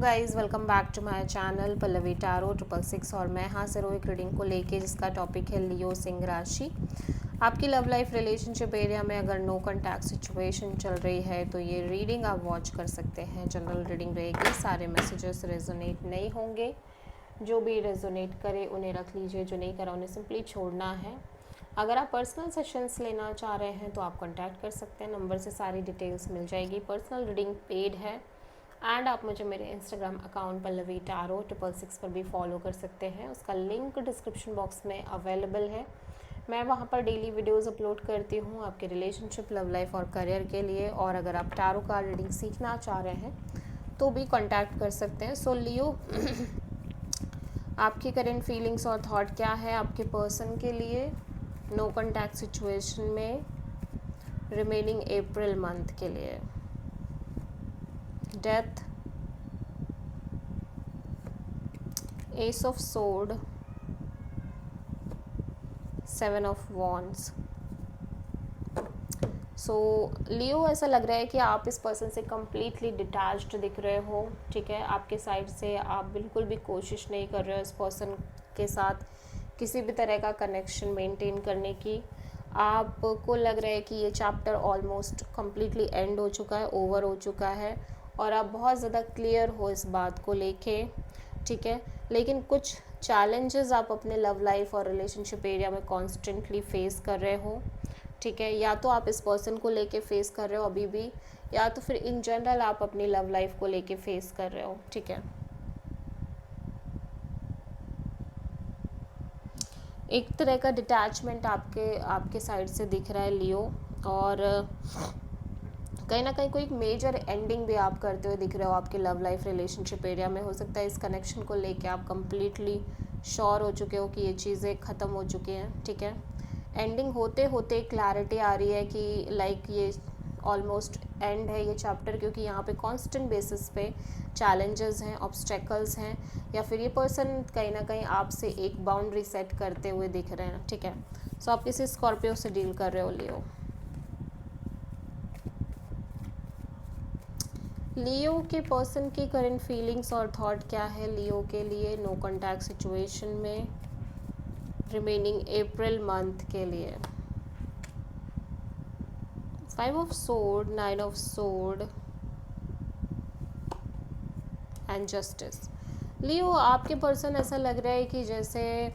Guys welcome back to my channel Pallavi tarot 666 और मैं हाजिर हूँ एक रीडिंग को लेके जिसका टॉपिक है लियो सिंह राशि। आपकी लव लाइफ रिलेशनशिप एरिया में अगर नो कॉन्टैक्ट सिचुएशन चल रही है तो ये रीडिंग आप वॉच कर सकते हैं। जनरल रीडिंग रहेगी, सारे मैसेजेस रेजोनेट नहीं होंगे। जो भी रेजोनेट करे उन्हें रख लीजिए, जो नहीं करा उन्हें सिंपली छोड़ना है। अगर आप पर्सनल सेशंस लेना चाह रहे हैं तो आप कॉन्टैक्ट कर सकते हैं, नंबर से सारी डिटेल्स मिल जाएगी। पर्सनल रीडिंग पेड है एंड आप मुझे मेरे इंस्टाग्राम अकाउंट पल्लवी टैरो 666 पर भी फॉलो कर सकते हैं। उसका लिंक डिस्क्रिप्शन बॉक्स में अवेलेबल है। मैं वहाँ पर डेली वीडियोस अपलोड करती हूँ आपके रिलेशनशिप, लव लाइफ और करियर के लिए। और अगर आप टैरो कार्ड रीडिंग सीखना चाह रहे हैं तो भी कॉन्टैक्ट कर सकते हैं। सो लियो आपकी करेंट फीलिंग्स और थॉट क्या है आपके पर्सन के लिए नो कॉन्टैक्ट सिचुएशन में रिमेनिंग अप्रैल मंथ के लिए। Death, ace of sword, 7 of wands. So Leo ऐसा लग रहा है कि आप इस पर्सन से कम्प्लीटली डिटैच्ड दिख रहे हो। ठीक है, आपके साइड से आप बिल्कुल भी कोशिश नहीं कर रहे हो इस पर्सन के साथ किसी भी तरह का कनेक्शन मेंटेन करने की। आपको लग रहा है कि ये चैप्टर ऑलमोस्ट कम्प्लीटली एंड हो चुका है, ओवर हो चुका है और आप बहुत ज़्यादा क्लियर हो इस बात को लेके। ठीक है, लेकिन कुछ चैलेंजेस आप अपने लव लाइफ और रिलेशनशिप एरिया में कॉन्स्टेंटली फेस कर रहे हो। ठीक है, या तो आप इस पर्सन को लेके फेस कर रहे हो अभी भी, या तो फिर इन जनरल आप अपनी लव लाइफ को लेके फेस कर रहे हो। ठीक है, एक तरह का डिटैचमेंट आपके साइड से दिख रहा है लियो। और कहीं ना कहीं कोई एक मेजर एंडिंग भी आप करते हुए दिख रहे हो आपके लव लाइफ रिलेशनशिप एरिया में। हो सकता है इस कनेक्शन को लेके आप कंप्लीटली श्योर हो चुके हो कि ये चीज़ें ख़त्म हो चुकी हैं। ठीक है, एंडिंग होते होते क्लैरिटी आ रही है कि लाइक ये ऑलमोस्ट एंड है ये चैप्टर, क्योंकि यहाँ पे कांस्टेंट बेसिस पे चैलेंजेस हैं, ऑब्स्टेकल्स हैं, या फिर ये पर्सन कहीं ना कहीं आपसे एक बाउंड्री सेट करते हुए दिख रहे हैं। ठीक है, सो आप किसी स्कॉर्पियो से डील कर रहे हो लियो। लियो के पर्सन की करंट फीलिंग्स और थॉट क्या है लियो के लिए नो कॉन्टैक्ट सिचुएशन में रिमेनिंग अप्रैल मंथ के लिए। 5 of sword, 9 of sword and justice. Leo आपके पर्सन ऐसा लग रहा है कि जैसे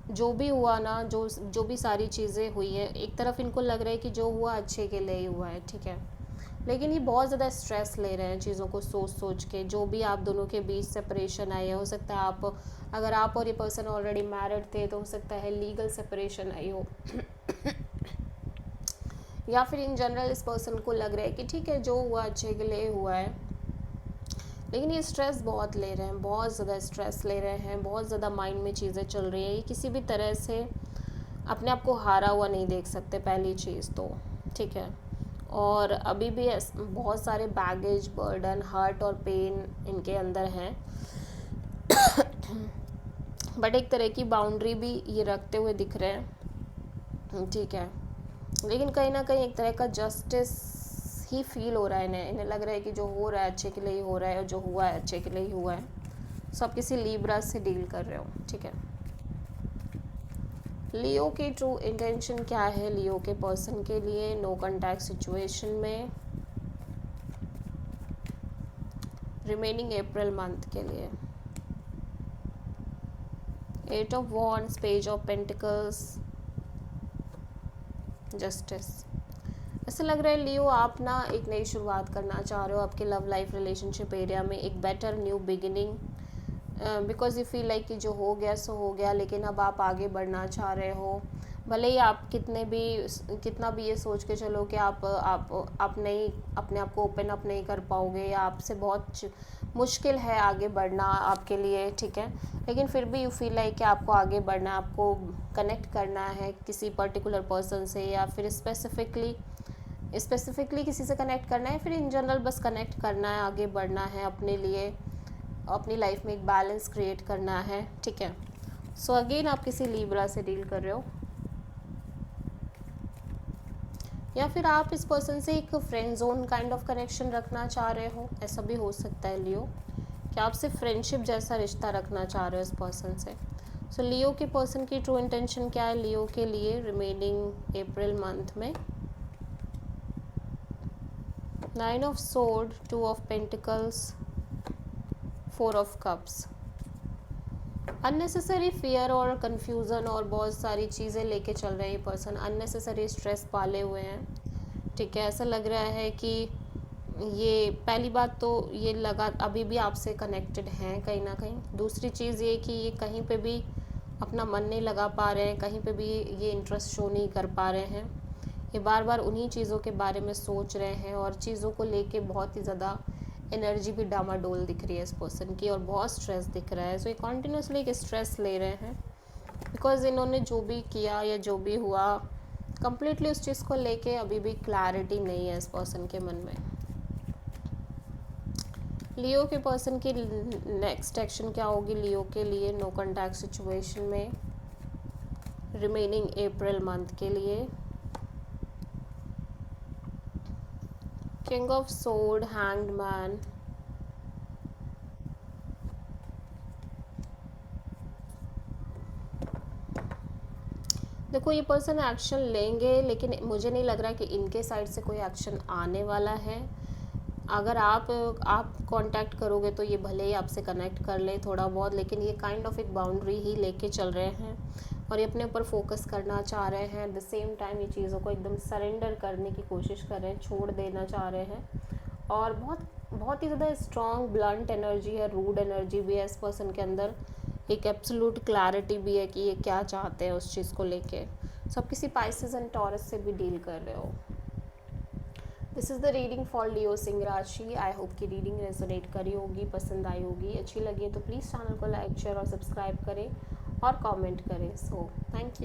जो भी हुआ ना, जो भी सारी चीज़ें हुई हैं, एक तरफ इनको लग रहा है कि जो हुआ अच्छे के लिए ही हुआ है। ठीक है, लेकिन ये बहुत ज़्यादा स्ट्रेस ले रहे हैं चीज़ों को सोच सोच के। जो भी आप दोनों के बीच सेपरेशन आई है, हो सकता है आप, अगर आप और ये पर्सन ऑलरेडी मैरिड थे तो हो सकता है लीगल सेपरेशन आई हो या फिर इन जनरल इस पर्सन को लग रहा है कि ठीक है जो हुआ अच्छे के लिए हुआ है। लेकिन ये स्ट्रेस बहुत ले रहे हैं, बहुत ज़्यादा स्ट्रेस ले रहे हैं, बहुत ज़्यादा माइंड में चीज़ें चल रही हैं। ये किसी भी तरह से अपने आप को हारा हुआ नहीं देख सकते, पहली चीज़ तो। ठीक है, और अभी भी बहुत सारे बैगेज, बर्डन, हर्ट और पेन इनके अंदर हैं बट एक तरह की बाउंड्री भी ये रखते हुए दिख रहे हैं। ठीक है, लेकिन कहीं ना कहीं एक तरह का जस्टिस ही फील हो रहा है इन्हें लग रहा है कि जो हो रहा है अच्छे के लिए ही हो रहा है और जो हुआ है अच्छे के लिए ही हुआ है। सब किसी लीब्रा से डील कर रहे हो। ठीक है, लियो की ट्रू इंटेंशन क्या है लियो के पर्सन के लिए नो कॉन्टैक्ट सिचुएशन में रिमेनिंग अप्रैल मंथ के लिए। 8 of wands, page of pentacles, justice. ऐसा लग रहा है लियो आप ना एक नई शुरुआत करना चाह रहे हो आपके लव लाइफ रिलेशनशिप एरिया में, एक better new beginning, because you feel like कि जो हो गया सो हो गया, लेकिन अब आप आगे बढ़ना चाह रहे हो। भले ही आप कितना भी ये सोच के चलो कि आप नहीं अपने आप को ओपन अप नहीं कर पाओगे या आपसे बहुत मुश्किल है आगे बढ़ना आपके लिए। ठीक है, लेकिन फिर भी यू फील लाइक कि आपको आगे बढ़ना है, आपको कनेक्ट करना है किसी पर्टिकुलर पर्सन से, या फिर स्पेसिफिकली किसी से कनेक्ट करना है, फिर इन जनरल बस कनेक्ट करना है, आगे बढ़ना है अपने लिए, अपनी लाइफ में एक बैलेंस क्रिएट करना है। ठीक है, सो अगेन आप किसी लीब्रा से डील कर रहे हो, या फिर आप इस पर्सन से एक friend zone kind of connection रखना चाह रहे हो। ऐसा भी हो सकता है लियो कि आपसे फ्रेंडशिप जैसा रिश्ता रखना चाह रहे हो इस पर्सन से। सो लियो के पर्सन की ट्रू इंटेंशन क्या है लियो के लिए रिमेनिंग अप्रैल मंथ में? 9 of sword, 2 of pentacles, 4 of cups. Unnecessary fear और कन्फ्यूज़न और बहुत सारी चीज़ें लेके चल रहे हैं ये पर्सन, अननेसेसरी स्ट्रेस पाले हुए हैं। ठीक है, ऐसा लग रहा है कि ये पहली बात तो ये लगा अभी भी आपसे कनेक्टेड हैं कहीं ना कहीं। दूसरी चीज़ ये कि ये कहीं पे भी अपना मन नहीं लगा पा रहे हैं, कहीं पे भी ये इंटरेस्ट शो नहीं कर पा रहे हैं। ये बार बार उन्हीं चीज़ों के बारे में सोच रहे हैं और चीज़ों को लेके बहुत ही ज़्यादा एनर्जी भी डामाडोल दिख रही है इस पर्सन की और बहुत स्ट्रेस दिख रहा है। सो ये कॉन्टिन्यूसली एक स्ट्रेस ले रहे हैं बिकॉज इन्होंने जो भी किया या जो भी हुआ कम्प्लीटली उस चीज़ को लेके अभी भी क्लैरिटी नहीं है इस पर्सन के मन में। लियो के पर्सन की नेक्स्ट एक्शन क्या होगी लियो के लिए नो कॉन्टैक्ट सिचुएशन में रिमेनिंग अप्रैल मंथ के लिए? King of sword, hanged man, देखो ये पर्सन एक्शन लेंगे लेकिन मुझे नहीं लग रहा कि इनके साइड से कोई एक्शन आने वाला है। अगर आप कांटेक्ट करोगे तो ये भले ही आपसे कनेक्ट कर ले थोड़ा बहुत, लेकिन ये काइंड ऑफ एक बाउंड्री ही लेके चल रहे हैं और ये अपने ऊपर फोकस करना चाह रहे हैं। एट द सेम टाइम ये चीज़ों को एकदम सरेंडर करने की कोशिश कर रहे हैं, छोड़ देना चाह रहे हैं और बहुत ही ज़्यादा स्ट्रॉन्ग ब्लंट एनर्जी है, रूड एनर्जी भी है इस पर्सन के अंदर। एक एब्सोल्यूट क्लैरिटी भी है कि ये क्या चाहते हैं उस चीज़ को लेके। सब किसी पाइसेस एंड टॉरस से भी डील कर रहे हो। This is the reading for Leo सिंह राशि। आई होप की रीडिंग रेजोनेट करी होगी, पसंद आई होगी। अच्छी लगी तो प्लीज़ चैनल को लाइक शेयर और सब्सक्राइब करें और कमेंट करें। So thank you.